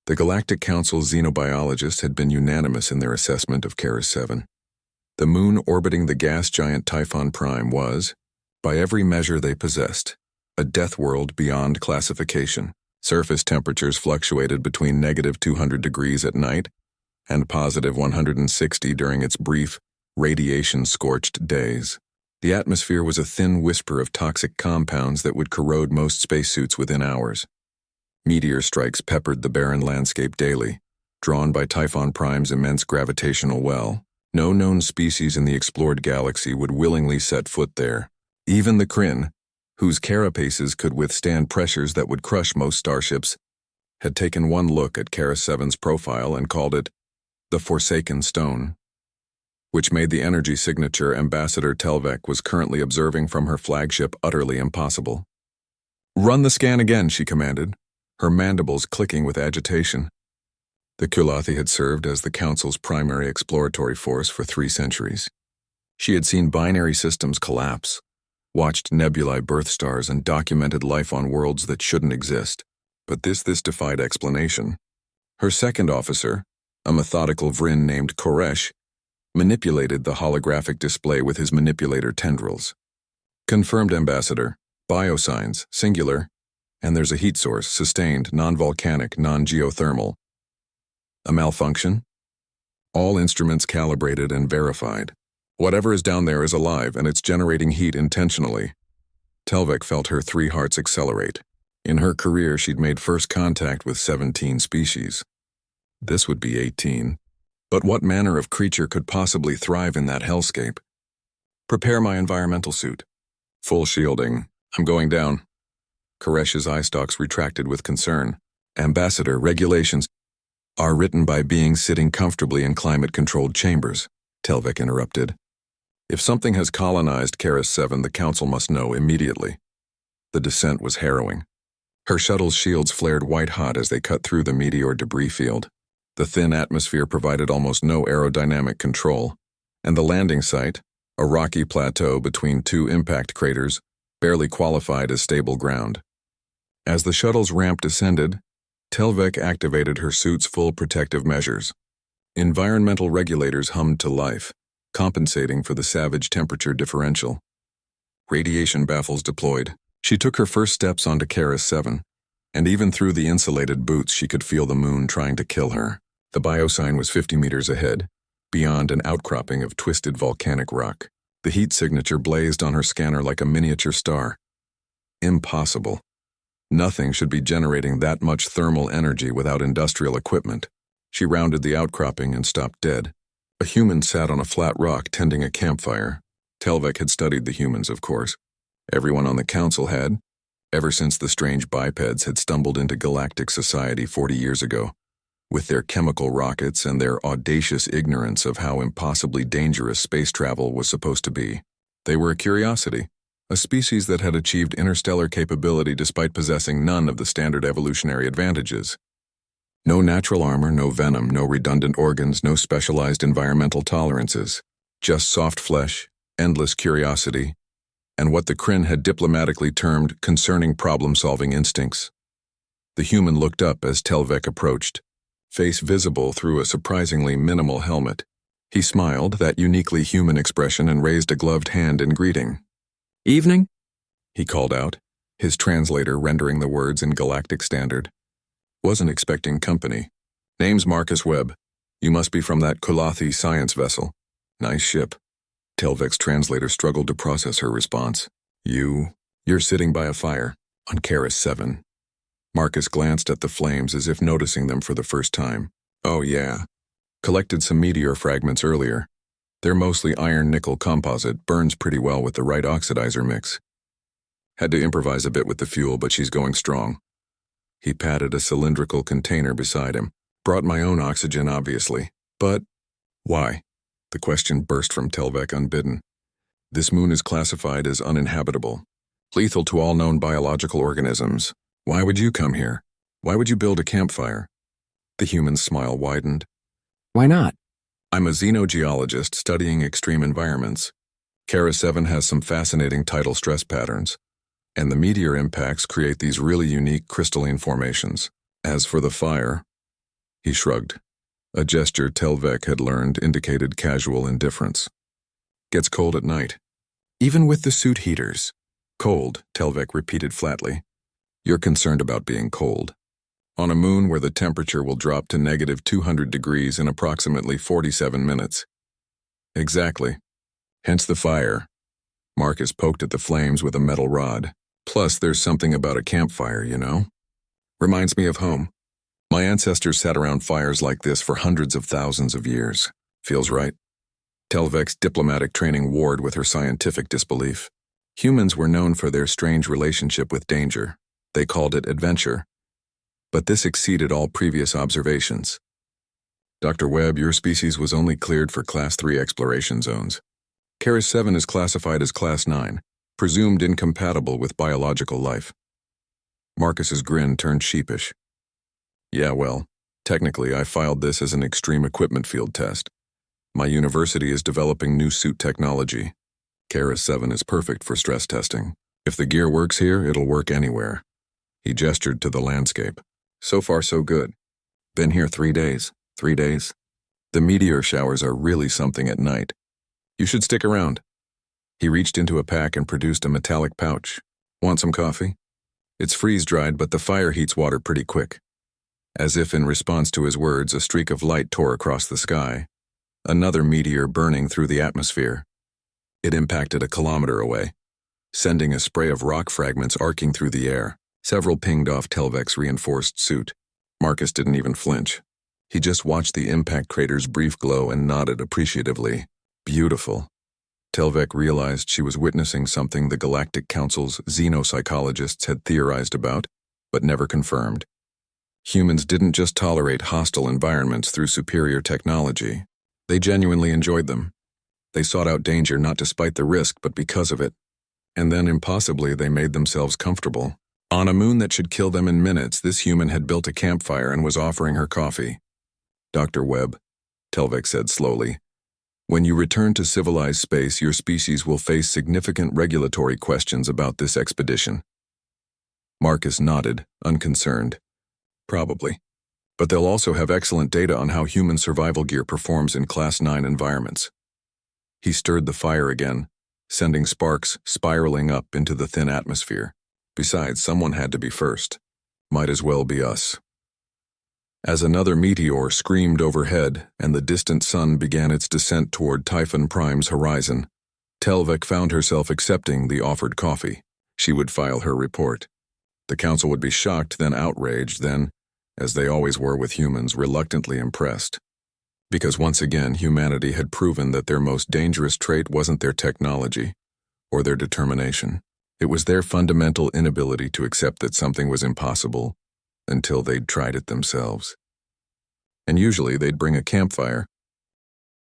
The Galactic Council's xenobiologists had been unanimous in their assessment of Keras-7. The moon orbiting the gas giant Typhon Prime was, by every measure they possessed, a death world beyond classification. Surface temperatures fluctuated between -200 degrees at night and +160 during its brief, radiation-scorched days. The atmosphere was a thin whisper of toxic compounds that would corrode most spacesuits within hours. Meteor strikes peppered the barren landscape daily, drawn by Typhon Prime's immense gravitational well. No known species in the explored galaxy would willingly set foot there. Even the Kryn, whose carapaces could withstand pressures that would crush most starships, had taken one look at Keras-7's profile and called it the Forsaken Stone, which made the energy signature Ambassador Telvek was currently observing from her flagship utterly impossible. "Run the scan again," she commanded, her mandibles clicking with agitation. The Kulathi had served as the Council's primary exploratory force for 3 centuries. She had seen binary systems collapse, watched nebulae birth stars, and documented life on worlds that shouldn't exist. But this defied explanation. Her second officer, a methodical Vryn named Koresh, manipulated the holographic display with his manipulator tendrils. "Confirmed, Ambassador. Biosigns, singular. And there's a heat source, sustained, non-volcanic, non-geothermal. A malfunction? All instruments calibrated and verified. Whatever is down there is alive, and it's generating heat intentionally." Telvek felt her 3 hearts accelerate. In her career, she'd made first contact with 17 species. This would be 18. But what manner of creature could possibly thrive in that hellscape? "Prepare my environmental suit. Full shielding. I'm going down." Koresh's eye stalks retracted with concern. "Ambassador, regulations are written by beings sitting comfortably in climate-controlled chambers," Telvek interrupted. "If something has colonized Keras-7, the Council must know immediately." The descent was harrowing. Her shuttle's shields flared white-hot as they cut through the meteor debris field. The thin atmosphere provided almost no aerodynamic control, and the landing site, a rocky plateau between 2 impact craters, barely qualified as stable ground. As the shuttle's ramp descended, Telvek activated her suit's full protective measures. Environmental regulators hummed to life, compensating for the savage temperature differential. Radiation baffles deployed. She took her first steps onto Keras-7, and even through the insulated boots she could feel the moon trying to kill her. The biosign was 50 meters ahead, beyond an outcropping of twisted volcanic rock. The heat signature blazed on her scanner like a miniature star. Impossible. Nothing should be generating that much thermal energy without industrial equipment. She rounded the outcropping and stopped dead. A human sat on a flat rock tending a campfire. Telvek had studied the humans, of course. Everyone on the Council had, ever since the strange bipeds had stumbled into galactic society 40 years ago. With their chemical rockets and their audacious ignorance of how impossibly dangerous space travel was supposed to be. They were a curiosity, a species that had achieved interstellar capability despite possessing none of the standard evolutionary advantages. No natural armor, no venom, no redundant organs, no specialized environmental tolerances. Just soft flesh, endless curiosity, and what the Kryn had diplomatically termed concerning problem-solving instincts. The human looked up as Telvek approached, face visible through a surprisingly minimal helmet. He smiled, that uniquely human expression, and raised a gloved hand in greeting. "Evening?" he called out, his translator rendering the words in galactic standard. "Wasn't expecting company. Name's Marcus Webb. You must be from that Kulathi science vessel. Nice ship." Telvek's translator struggled to process her response. You're sitting by a fire, on Keras-7. Marcus glanced at the flames as if noticing them for the first time. "Oh yeah. Collected some meteor fragments earlier. They're mostly iron-nickel composite, burns pretty well with the right oxidizer mix. Had to improvise a bit with the fuel, but she's going strong." He patted a cylindrical container beside him. "Brought my own oxygen, obviously. But why?" The question burst from Telvek unbidden. "This moon is classified as uninhabitable. Lethal to all known biological organisms. Why would you come here? Why would you build a campfire?" The human's smile widened. "Why not?" "I'm a xenogeologist studying extreme environments. Keras-7 has some fascinating tidal stress patterns, and the meteor impacts create these really unique crystalline formations. As for the fire, He shrugged. A gesture Telvek had learned indicated casual indifference. Gets cold at night. Even with the suit heaters. Cold, Telvek repeated flatly. You're concerned about being cold. On a moon where the temperature will drop to negative 200 degrees in approximately 47 minutes. Exactly. Hence the fire. Marcus poked at the flames with a metal rod. Plus, there's something about a campfire, you know? Reminds me of home. My ancestors sat around fires like this for hundreds of thousands of years. Feels right. Telvek's diplomatic training warred with her scientific disbelief. Humans were known for their strange relationship with danger. They called it adventure. But this exceeded all previous observations. Dr. Webb, your species was only cleared for Class 3 exploration zones. Caris 7 is classified as Class 9, presumed incompatible with biological life. Marcus's grin turned sheepish. Yeah, well, technically I filed this as an extreme equipment field test. My university is developing new suit technology. Caris 7 is perfect for stress testing. If the gear works here, it'll work anywhere. He gestured to the landscape. So far, so good. Been here 3 days. 3 days. The meteor showers are really something at night. You should stick around. He reached into a pack and produced a metallic pouch. Want some coffee? It's freeze-dried, but the fire heats water pretty quick. As if in response to his words, a streak of light tore across the sky. Another meteor burning through the atmosphere. It impacted a kilometer away, sending a spray of rock fragments arcing through the air. Several pinged off Telvek's reinforced suit. Marcus didn't even flinch. He just watched the impact crater's brief glow and nodded appreciatively. Beautiful. Telvek realized she was witnessing something the Galactic Council's xenopsychologists had theorized about, but never confirmed. Humans didn't just tolerate hostile environments through superior technology. They genuinely enjoyed them. They sought out danger not despite the risk, but because of it. And then, impossibly, they made themselves comfortable. On a moon that should kill them in minutes, this human had built a campfire and was offering her coffee. Dr. Webb, Telvek said slowly, when you return to civilized space, your species will face significant regulatory questions about this expedition. Marcus nodded, unconcerned. Probably. But they'll also have excellent data on how human survival gear performs in Class 9 environments. He stirred the fire again, sending sparks spiraling up into the thin atmosphere. Besides, someone had to be first. Might as well be us. As another meteor screamed overhead and the distant sun began its descent toward Typhon Prime's horizon, Telvek found herself accepting the offered coffee. She would file her report. The council would be shocked, then outraged, then, as they always were with humans, reluctantly impressed. Because once again, humanity had proven that their most dangerous trait wasn't their technology or their determination. It was their fundamental inability to accept that something was impossible until they'd tried it themselves. And usually they'd bring a campfire,